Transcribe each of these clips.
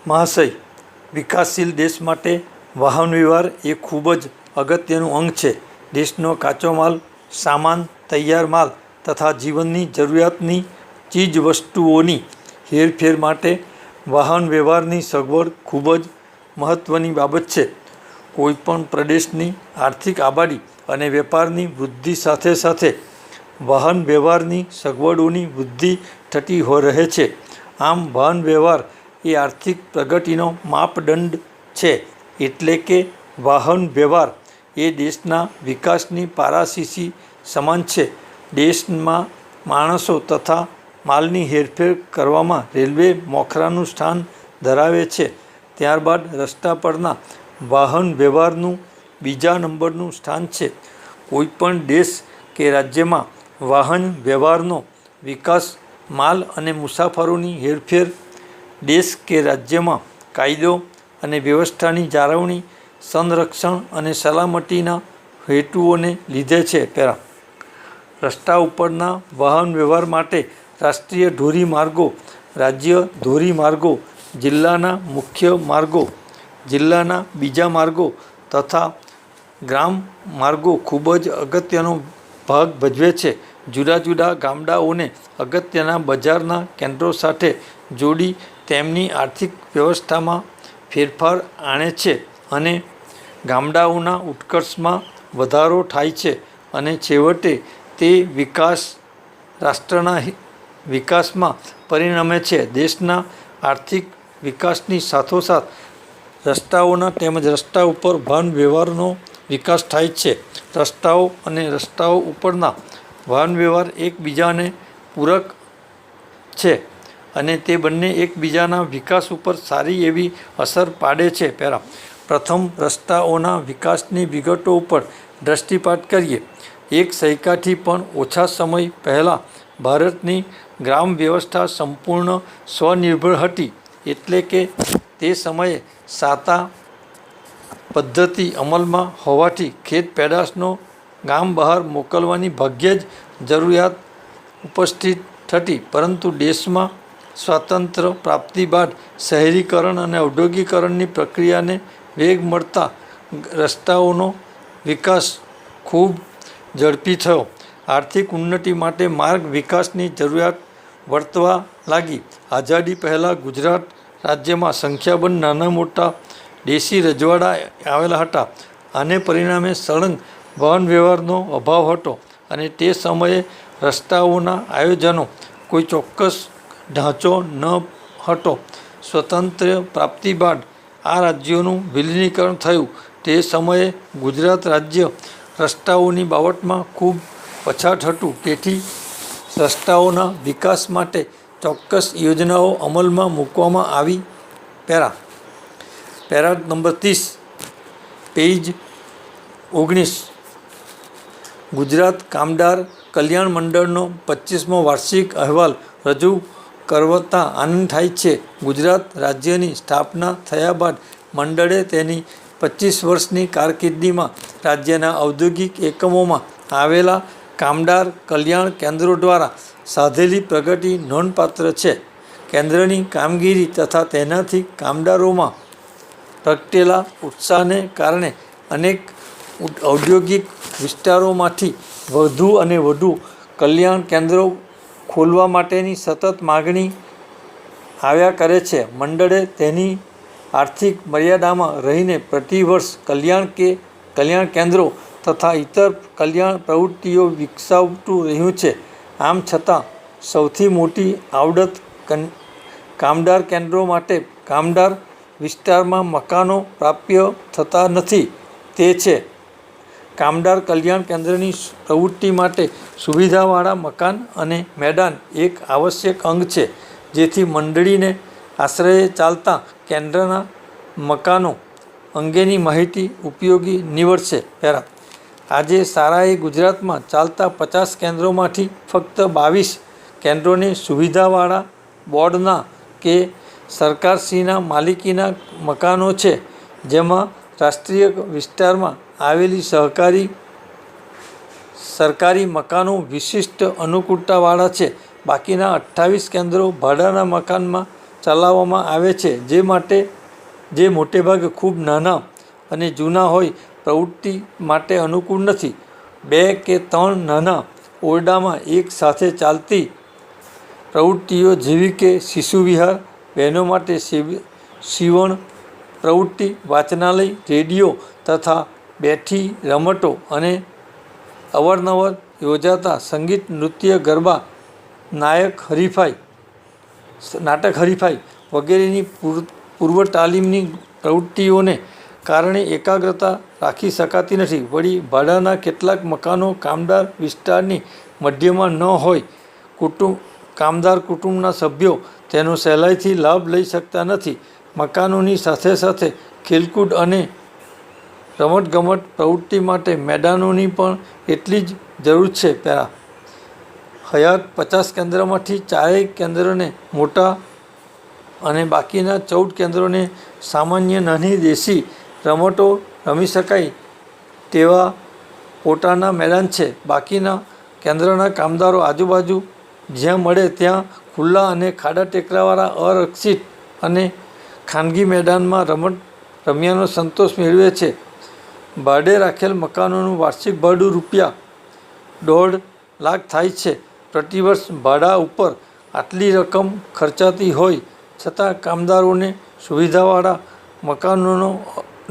મહાશય, વિકાસશીલ દેશ માટે વાહન વ્યવહાર એ ખૂબ જ અગત્યનું અંગ છે. દેશનો કાચો માલ, સામાન, તૈયાર માલ તથા જીવનની જરૂરિયાતની ચીજ વસ્તુઓની હેરફેર માટે વાહન વ્યવહારની સગવડ ખૂબ જ મહત્ત્વની બાબત છે. કોઈપણ પ્રદેશની આર્થિક આબાદી અને વેપારની વૃદ્ધિ સાથે સાથે વાહન વ્યવહારની સગવડોની વૃદ્ધિ થતી રહે છે. આમ વાહન વ્યવહાર એ આર્થિક પ્રગતિનો માપદંડ છે. એટલે કે વાહન વ્યવહાર એ દેશના વિકાસની પારાશીશી સમાન છે. દેશમાં માણસો તથા માલની હેરફેર કરવામાં રેલવે મોખરાનું સ્થાન ધરાવે છે. ત્યારબાદ રસ્તા પરના વાહન વ્યવહારનું બીજા નંબરનું સ્થાન છે. કોઈપણ દેશ કે રાજ્યમાં વાહન વ્યવહારનો વિકાસ માલ અને મુસાફરોની હેરફેર, દેશ કે રાજ્યમાં કાયદો અને વ્યવસ્થાની જાળવણી, સંરક્ષણ અને સલામતીના હેતુઓને લીધે છે. રસ્તા ઉપરના વાહન વ્યવહાર માટે રાષ્ટ્રીય ધોરીમાર્ગો, રાજ્ય ધોરીમાર્ગો, જિલ્લાના મુખ્ય માર્ગો, જિલ્લાના બીજા માર્ગો તથા ગ્રામ માર્ગો ખૂબ જ અગત્યનો ભાગ ભજવે છે. જુદા જુદા ગામડાઓને અગત્યના બજારના કેન્દ્રો સાથે જોડી તેમની આર્થિક વ્યવસ્થામાં ફેરફાર આણે છે અને ગામડાઓના ઉત્કર્ષમાં વધારો થાય છે અને છેવટે તે વિકાસ રાષ્ટ્રના વિકાસમાં પરિણમે છે. દેશના આર્થિક વિકાસની સાથોસાથ રસ્તાઓના તેમજ રસ્તા ઉપર વાહન વ્યવહારનો વિકાસ થાય છે. રસ્તાઓ અને રસ્તાઓ ઉપરના વાહન વ્યવહાર એકબીજાને પૂરક છે અને તે બંને એકબીજાના વિકાસ ઉપર સારી એવી અસર પાડે છે. પ્રથમ રસ્તાઓના વિકાસની વિગતો ઉપર દૃષ્ટિપાત કરીએ. એક સૈકાથી પણ ઓછા સમય પહેલાં ભારતની ગ્રામ વ્યવસ્થા સંપૂર્ણ સ્વનિર્ભર હતી. એટલે કે તે સમયે સાતા પદ્ધતિ અમલમાં હોવાથી ખેત પેદાશનો ગામ બહાર મોકલવાની ભાગ્યે જ જરૂરિયાત ઉપસ્થિત થતી. પરંતુ દેશમાં સ્વાતંત્ર્ય પ્રાપ્તિ બાદ શહેરીકરણ અને ઔદ્યોગિકરણની પ્રક્રિયાને વેગ મળતા રસ્તાઓનો વિકાસ ખૂબ ઝડપી થયો. આર્થિક ઉન્નતિ માટે માર્ગ વિકાસની જરૂરિયાત વર્તવા લાગી. આઝાદી પહેલાં ગુજરાત રાજ્યમાં સંખ્યાબંધ નાના મોટા દેશી રજવાડા આવેલા હતા. આને પરિણામે સળંગ વાહન વ્યવહારનો અભાવ હતો અને તે સમયે રસ્તાઓના આયોજનો કોઈ ચોક્કસ ઢાંચો ન હતો. સ્વતંત્ર્ય પ્રાપ્તિ બાદ આ રાજ્યોનું વિલીનીકરણ થયું. તે સમયે ગુજરાત રાજ્ય રસ્તાઓની બાબતમાં ખૂબ પછાત હતું. તેથી રસ્તાઓના વિકાસ માટે ચોક્કસ યોજનાઓ અમલમાં મૂકવામાં આવી. Para number 30, page 19. ગુજરાત કામદાર કલ્યાણ મંડળનો 25મો વાર્ષિક અહેવાલ રજૂ કરતા આનંદ થાય છે. ગુજરાત રાજ્યની સ્થાપના થયા બાદ મંડળે તેની 25 વર્ષની કારકિર્દીમાં રાજ્યના ઔદ્યોગિક એકમોમાં આવેલા કામદાર કલ્યાણ કેન્દ્રો દ્વારા સાધેલી પ્રગતિ નોંધપાત્ર છે. કેન્દ્રની કામગીરી તથા તેનાથી કામદારોમાં પ્રગટેલા ઉત્સાહને કારણે અનેક ઔદ્યોગિક વિસ્તારોમાંથી વધુ અને વધુ કલ્યાણ કેન્દ્રો ખોલવા માટેની સતત માગણી આવ્યા કરે છે. મંડળે તેની આર્થિક મર્યાદામાં રહીને પ્રતિવર્ષ કલ્યાણ કેન્દ્રો તથા ઇતર કલ્યાણ પ્રવૃત્તિઓ વિકસાવતું રહ્યું છે. આમ છતાં સૌથી મોટી આવડત કામદાર કેન્દ્રો માટે કામદાર વિસ્તારમાં મકાનો પ્રાપ્ય થતા નથી તે છે. કામદાર કલ્યાણ કેન્દ્રની પ્રવૃત્તિ માટે સુવિધાવાળા મકાન અને મેદાન એક આવશ્યક અંગ છે. જેથી મંડળીને આશ્રયે ચાલતા કેન્દ્રના મકાનો અંગેની માહિતી ઉપયોગી નીવડશે. આજે શાળાએ ગુજરાતમાં ચાલતા 50 કેન્દ્રોમાંથી ફક્ત 22 કેન્દ્રોને સુવિધાવાળા બોર્ડના કે સરકારશ્રીના માલિકીના મકાનો છે. જેમાં રાષ્ટ્રીય વિસ્તારમાં આવેલી સરકારી મકાનો વિશિષ્ટ અનુકૂળતાવાળા છે. બાકીના 28 કેન્દ્રો ભાડાના મકાનમાં ચલાવવામાં આવે છે, જે મોટેભાગે ખૂબ નાના અને જૂના હોય પ્રવૃત્તિ માટે અનુકૂળ નથી. 2 કે 3 નાના ઓરડામાં એક સાથે ચાલતી પ્રવૃત્તિઓ જેવી કે શિશુ વિહાર, બહેનો માટે સીવણ પ્રવૃત્તિ, વાચનાલય, રેડિયો તથા બેઠી રમતો અને અવારનવાર યોજાતા સંગીત, નૃત્ય, ગરબા, નાટક હરીફાઈ વગેરેની પૂર્વ તાલીમની પ્રવૃત્તિઓને કારણે એકાગ્રતા રાખી શકાતી નથી. વળી ભાડાના કેટલાક મકાનો કામદાર વિસ્તારની મધ્યમાં ન હોય કામદાર કુટુંબના સભ્યો તેનો સહેલાઈથી લાભ લઈ શકતા નથી. મકાનોની સાથે સાથે ખેલકૂદ અને રમતગમત પ્રવૃત્તિ માટે મેદાનોની પણ એટલી જ જરૂર છે. હયાત 50 કેન્દ્રમાંથી 4 કેન્દ્રોને મોટા અને બાકીના 14 કેન્દ્રોને સામાન્ય નાની દેશી રમતો રમી શકાય તેવા પોતાના મેદાન છે. બાકીના કેન્દ્રના કામદારો આજુબાજુ જ્યાં મળે ત્યાં ખુલ્લા અને ખાડા ટેકરાવાળા અરક્ષિત અને ખાનગી મેદાનમાં રમત રમ્યાનો સંતોષ મેળવે છે. ભાડે રાખેલ મકાનોનું વાર્ષિક ભાડું ₹1.5 લાખ થાય છે. પ્રતિવર્ષ ભાડા ઉપર આટલી રકમ ખર્ચાતી હોય છતાં કામદારોને સુવિધાવાળા મકાનોનો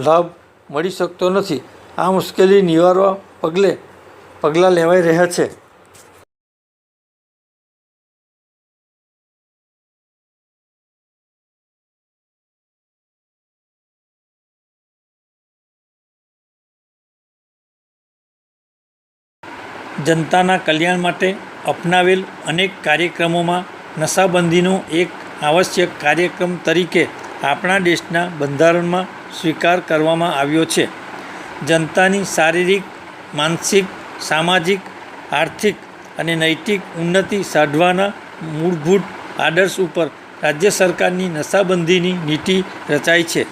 લાભ મળી શકતો નથી. આ મુશ્કેલી નિવારવા પગલાં લેવાઈ રહ્યા છે. જનતાના કલ્યાણ માટે અપનાવેલ અનેક કાર્યક્રમોમાં નશાબંધીનો એક આવશ્યક કાર્યક્રમ તરીકે આપણા દેશના બંધારણમાં સ્વીકાર કરવામાં આવ્યો છે. જનતાની શારીરિક, માનસિક, સામાજિક, આર્થિક અને નૈતિક ઉન્નતિ સાધવાના મૂળભૂત આદર્શ ઉપર રાજ્ય સરકારની નશાબંધીની નીતિ રચાઈ છે.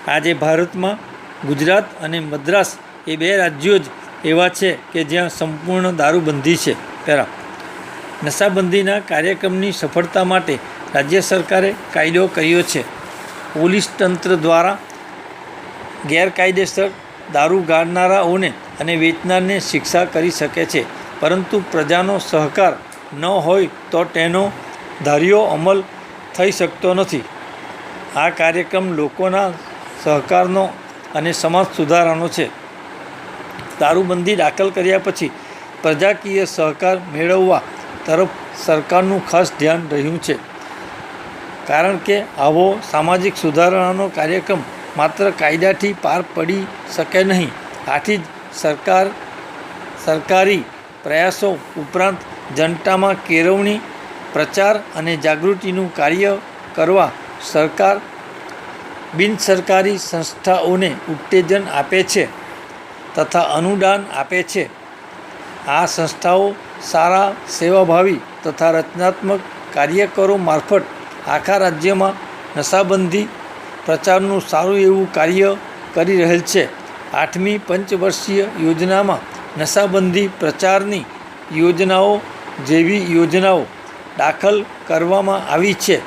આજે ભારતમાં ગુજરાત અને મદ્રાસ એ 2 રાજ્યો જ એવા છે કે જ્યાં સંપૂર્ણ દારૂબંધી છે. નશાબંધીના કાર્યક્રમની સફળતા માટે રાજ્ય સરકારે કાયદો કર્યો છે. પોલીસ તંત્ર દ્વારા ગેરકાયદેસર દારૂ ગાળનારાઓને અને વેચનારને શિક્ષા કરી શકે છે, પરંતુ પ્રજાનો સહકાર ન હોય તો તેનો ધાર્યો અમલ થઈ શકતો નથી. આ કાર્યક્રમ લોકોના સહકારનો અને સમાજ સુધારાનો છે. દારૂબંધી દાખલ કર્યા પછી પ્રજાકીય સહકાર મેળવવા તરફ સરકારનું ખાસ ધ્યાન રહ્યું છે, કારણ કે આવો સામાજિક સુધારણાનો કાર્યક્રમ માત્ર કાયદાથી પાર પડી શકે નહીં. આથી જ સરકારી પ્રયાસો ઉપરાંત જનતામાં કેળવણી, પ્રચાર અને જાગૃતિનું કાર્ય કરવા સરકાર બિનસરકારી સંસ્થાઓને ઉત્તેજન આપે છે તથા અનુદાન આપે છે. આ સંસ્થાઓ સારા, સેવાભાવી તથા રચનાત્મક કાર્યકરો મારફત આખા રાજ્યમાં નશાબંધી પ્રચારનું સારું એવું કાર્ય કરી રહેલ છે. 8મી પંચવર્ષીય યોજનામાં નશાબંધી પ્રચારની યોજનાઓ જેવી યોજનાઓ દાખલ કરવામાં આવી છે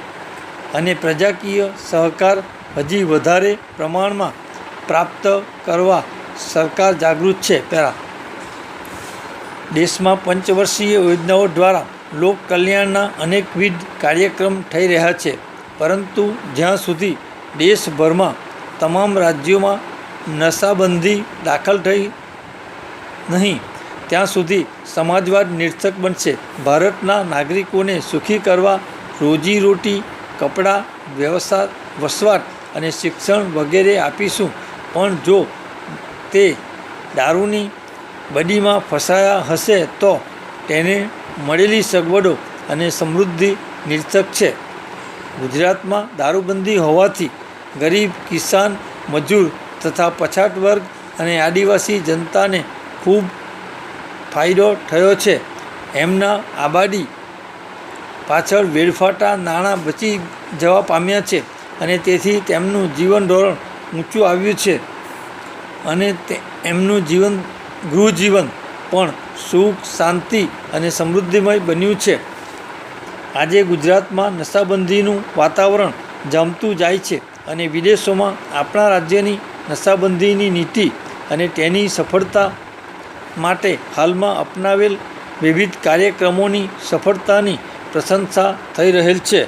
અને પ્રજાકીય સહકાર હજી વધારે પ્રમાણમાં પ્રાપ્ત કરવા સરકાર જાગૃત છે. દેશમાં પંચવર્ષીય યોજનાઓ દ્વારા લોક કલ્યાણના અનેકવિધ કાર્યક્રમ થઈ રહ્યા છે, પરંતુ જ્યાં સુધી દેશભરમાં તમામ રાજ્યોમાં નશાબંધી દાખલ થઈ નહીં ત્યાં સુધી સમાજવાદ નિરર્થક બનશે. ભારતના નાગરિકોને સુખી કરવા રોજીરોટી, કપડાં, વસવાટ અને શિક્ષણ વગેરે આપીશું, પણ જો તે દારૂની બડીમાં ફસાયા હશે તો તેને મળેલી સગવડો અને સમૃદ્ધિ નિરર્થક છે. ગુજરાતમાં દારૂબંધી હોવાથી ગરીબ, કિસાન, મજૂર તથા પછાત વર્ગ અને આદિવાસી જનતાને ખૂબ ફાયદો થયો છે. એમના આબાદી પાછળ વેડફાતા નાણાં બચી જવા પામ્યા છે અને તેથી તેમનું જીવન ધોરણ ઊંચું આવ્યું છે અને એમનું ગૃહજીવન પણ સુખ, શાંતિ અને સમૃદ્ધિમય બન્યું છે. આજે ગુજરાતમાં નશાબંધીનું વાતાવરણ જામતું જાય છે અને વિદેશોમાં આપણા રાજ્યની નશાબંધીની નીતિ અને તેની સફળતા માટે હાલમાં અપનાવેલ વિવિધ કાર્યક્રમોની સફળતાની પ્રશંસા થઈ રહેલ છે.